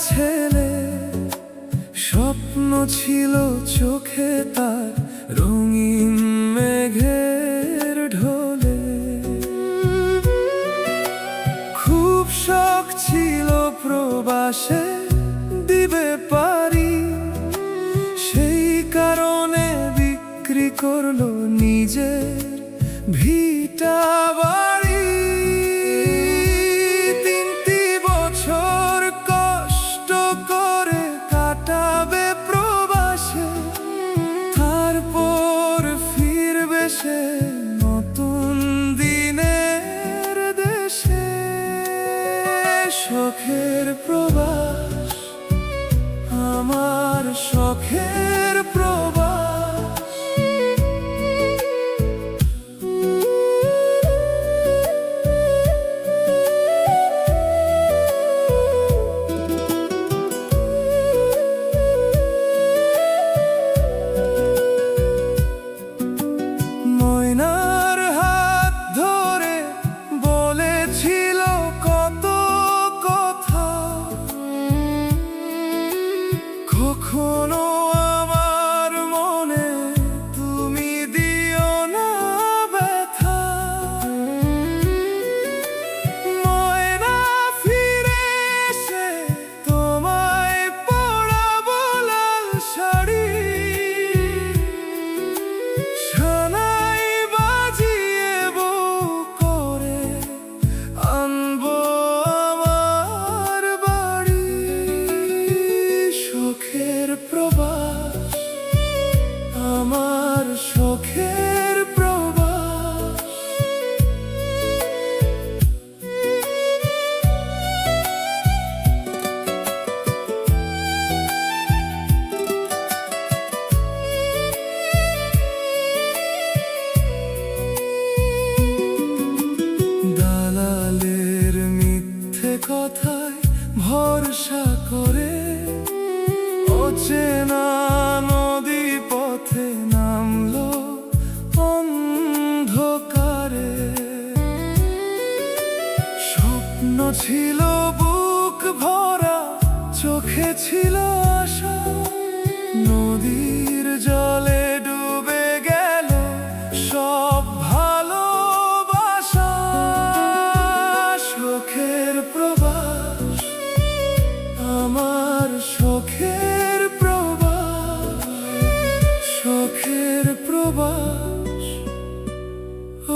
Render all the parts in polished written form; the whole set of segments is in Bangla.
ছেলে, স্বপ্ন ছিল চোখে তার রঙিন মেঘের ঢোলে। খুব শখ ছিল প্রবাসে দিবে পারি, সেই কারণে বিক্রি করলো নিজের ভিটা বাড়ি। 3টি বছর কষ্ট করে কাটাবে প্রবাসে, তারপর ফিরবে সে নতুন দিনের দেশে। শখের প্রবাস, আমার শখের প্রবাস। ময়নার হাত ধরে বলেছিল কত কথা, কখনো আমার মনে তুমি দিও না ব্যথা। ময়না ফিরে এসে তোমায় পরাবো লাল শাড়ি, সানাই বাজিয়ে বউ করে আনবো আমার বাড়ি। শখের প্রবাস, আমার শখের প্রবাস। দালালের মিথ্যে কথায় ভরসা করে অচেনা নদী পথে নামলো অন্ধকারে। স্বপ্ন ছিল বুক ভরা, চোখে ছিল আশা, নদীর জলে ডুবে গেল সব ভালোবাসা। শখের প্রবাস, আমার শখের প্রবাস। শখের প্রবাস,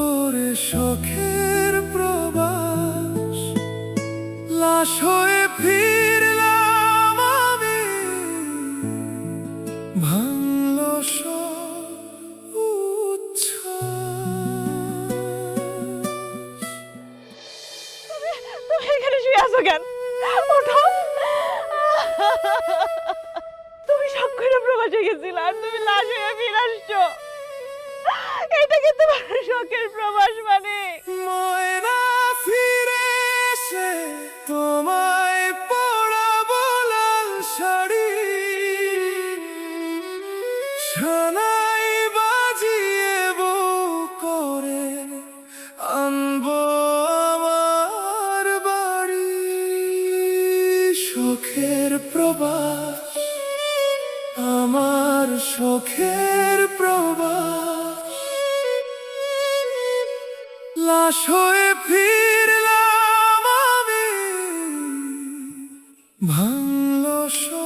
ওরে শখের প্রবাস। লাশ হয়ে ফিরলাম আমি, ভাঙলো সব উচ্ছ্বাস। তুমি এখানে শুয়ে আছো কেন? ওঠো। তুমি শখ করে প্রবাসে গেছিলে আর তুমি লাশ হয়ে ফিরে আসছো। এটা কি তোমার শখের প্রবাস মানে? ময়না ফিরে এসে তোমায় পরাবো লাল শাড়ি, সানাই বাজিয়ে বউ করে আনবো আমার বাড়ি। শখের প্রবাস, আমার শখের প্রবাস। লাশ হয়ে ফিরলাম আমি, ভাঙলো সব